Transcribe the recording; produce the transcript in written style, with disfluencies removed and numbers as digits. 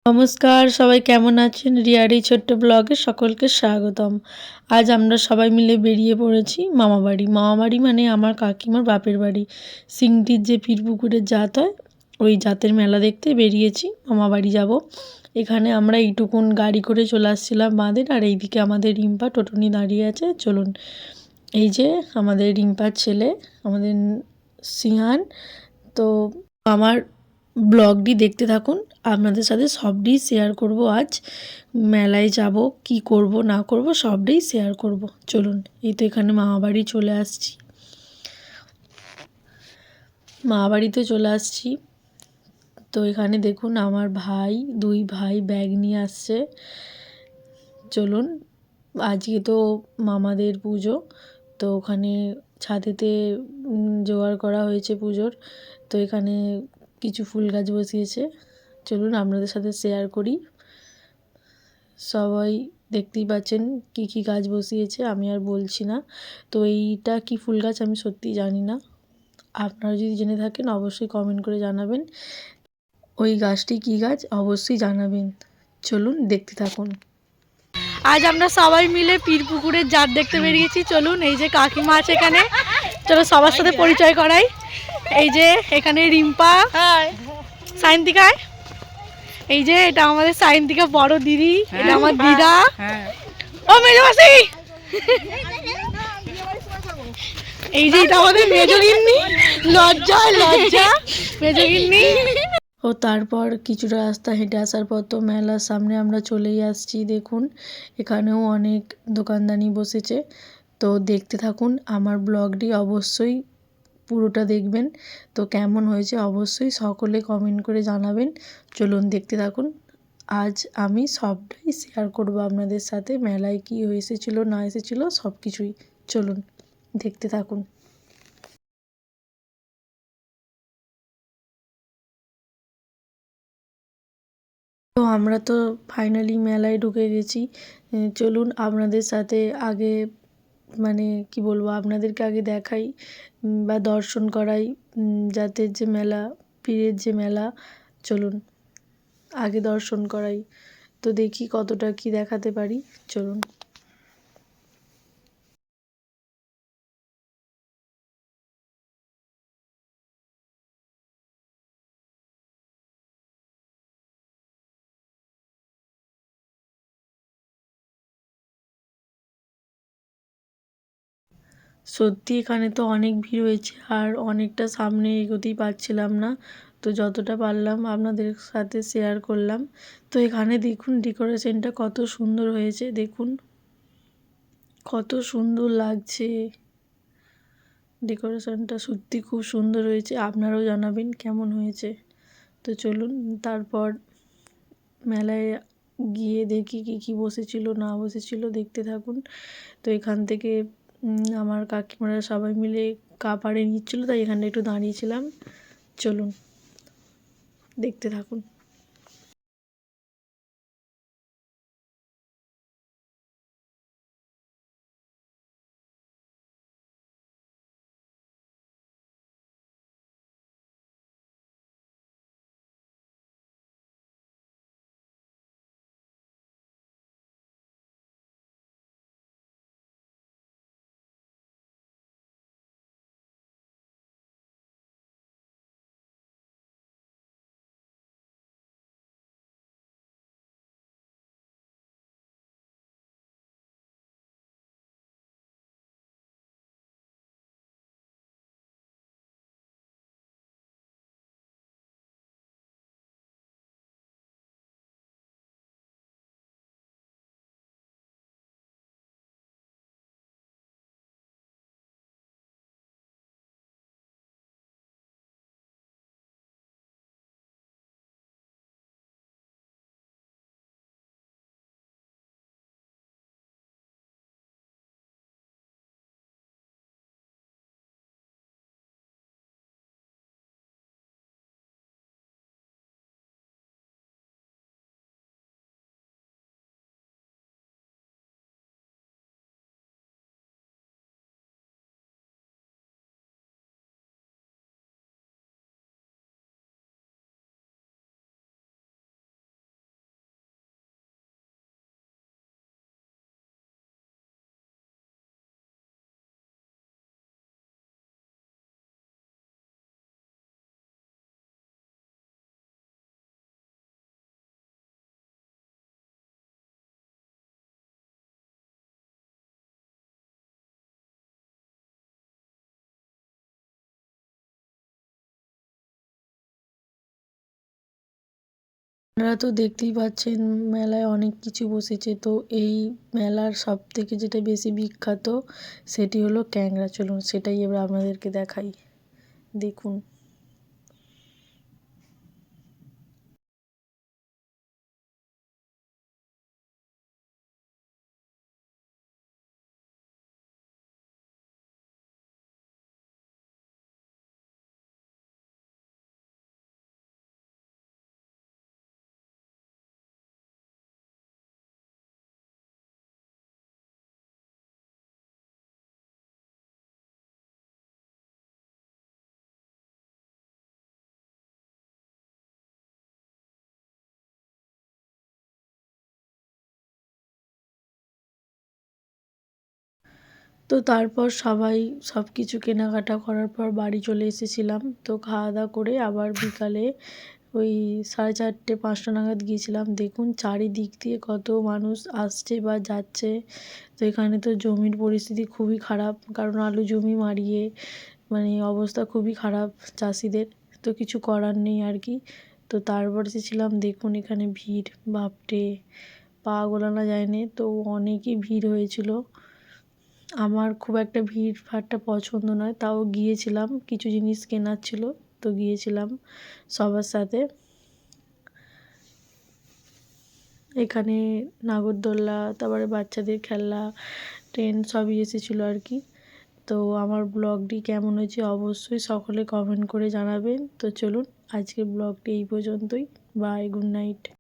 নমস্কার, সবাই কেমন আছেন? রিয়ার এই ছোট্ট ব্লগে সকলকে স্বাগতম। আজ আমরা সবাই মিলে বেরিয়ে পড়েছি মামাবাড়ি। মামাবাড়ি মানে আমার কাকিমার বাপের বাড়ি। সিংটির যে পীরপুকুরের জাত হয়, ওই জাতের মেলা দেখতে বেরিয়েছি, মামাবাড়ি যাব। এখানে আমরা এইটুকুন গাড়ি করে চলে আসছিলাম বাঁধের, আর এইদিকে আমাদের রিম্পা টোটো নিয়ে দাঁড়িয়ে আছে। চলুন, এই যে আমাদের রিম্পার ছেলে, আমাদের সিংহান। তো আমার ব্লগটি দেখতে থাকুন, আপনাদের সাথে সবটাই শেয়ার করব। আজ মেলায় যাব, কি করব না করব সবটাই শেয়ার করব। চলুন, এই তো এখানে মামাবাড়ি চলে আসছি, মামাবাড়িতে চলে আসছি। তো এখানে দেখুন আমার ভাই, দুই ভাই ব্যাগ নিয়ে আসছে। চলুন, আজকে তো মামাদের পুজো, তো ওখানে ছাদেতে জোগাড় করা হয়েছে পুজোর। তো এখানে কিছু ফুল গাছ বসিয়েছে, চলুন আপনাদের সাথে শেয়ার করি। সবাই দেখতেই পাচ্ছেন কি কি গাছ বসিয়েছে, আমি আর বলছি না। তো এইটা কি ফুল গাছ আমি সত্যিই জানি না, আপনারা যদি জেনে থাকেন অবশ্যই কমেন্ট করে জানাবেন। ওই গাছটি কি গাছ অবশ্যই জানাবেন। চলুন দেখতে থাকুন। আজ আমরা সবাই মিলে পীরপুকুরের জাত দেখতে বেরিয়েছি। চলুন, এই যে কাকিমা আছে এখানে, চলো সবার সাথে পরিচয় করাই। এই যে এখানে রিম্পা, সায়ন্তিকায়, এই যে এটা আমাদের সায়ন্তিকা বড় দিদি, এটা আমার দিদা। ও মেজো মাসি, এই যে এটা আমাদের মেজো গিন্নি, লজ্জা লজ্জা মেজো গিন্নি। ও তারপর কিছুটা রাস্তা হেঁটে আসার পর তো মেলার সামনে আমরা চলেই আসছি। দেখুন এখানেও অনেক দোকানদানি বসেছে। তো দেখতে থাকুন, আমার ব্লগটি অবশ্যই পুরোটা দেখবেন। তো কেমন হয়েছে অবশ্যই সকলে কমেন্ট করে জানাবেন। চলুন দেখতে থাকুন, আজ আমি সবটাই শেয়ার করব আপনাদের সাথে। মেলায় কী এসেছিলো না এসেছিলো সব কিছুই। চলুন দেখতে থাকুন। তো আমরা তো ফাইনালি মেলায় ঢুকে গেছি। চলুন আপনাদের সাথে আগে, মানে কি বলবো, আপনাদেরকে আগে দেখাই বা দর্শন করাই জাতের যে মেলা, পীরের যে মেলা। চলুন আগে দর্শন করাই, তো দেখি কতটা কি দেখাতে পারি। চলুন। সত্যি এখানে তো অনেক ভিড় হয়েছে, আর অনেকটা সামনে এগোতেই পারছিলাম না। তো যতটা পারলাম আপনাদের সাথে শেয়ার করলাম। তো এখানে দেখুন ডেকোরেশনটা কত সুন্দর হয়েছে, দেখুন কত সুন্দর লাগছে। ডেকোরেশনটা সত্যি খুব সুন্দর হয়েছে, আপনারাও জানাবেন কেমন হয়েছে। তো চলুন তারপর মেলায় গিয়ে দেখি কী কী বসেছিল না বসেছিল, দেখতে থাকুন। তো এখান থেকে আমার কাকিমারা সবাই মিলে কাপড়ে নিচ্ছিলো, তাই এখানটা একটু দাঁড়িয়েছিলাম। চলুন দেখতে থাকুন। আপনারা তো দেখতেই পাচ্ছেন মেলায় অনেক কিছু বসেছে, তো এই মেলার সব থেকে যেটা বেশি বিখ্যাত সেটি হলো ক্যাংড়া। চলুন সেটাই এবার আপনাদেরকে দেখাই, দেখুন। তো তারপর সবাই সব কিছু কেনাকাটা করার পর বাড়ি চলে এসেছিলাম। তো খাওয়া দাওয়া করে আবার বিকালে ওই 4:30 5টা নাগাদ গিয়েছিলাম। দেখুন চারিদিক দিয়ে কত মানুষ আসছে বা যাচ্ছে। তো এখানে তো জমির পরিস্থিতি খুবই খারাপ, কারণ আলু জমি মাড়িয়ে মানে অবস্থা খুবই খারাপ চাষিদের। তো কিছু করার নেই আর কি। তো তারপর এসেছিলাম, দেখুন এখানে ভিড়, বাপরে পা গোলানো যায় না, তো অনেকই ভিড় হয়েছিল। আমার খুব একটা ভিড়ভাট্টা পছন্দ নয়, তাও গিয়েছিলাম, কিছু জিনিস কেনার ছিল তো গিয়েছিলাম সবার সাথে। এখানে নাগরদোল্লা, তারপরে বাচ্চাদের খেলনা, ট্রেন সবই এসেছিলো আর কি। তো আমার ব্লগটি কেমন হয়েছে অবশ্যই সকলে কমেন্ট করে জানাবেন। তো চলুন আজকের ব্লগটি এই পর্যন্তই। Bye, good night.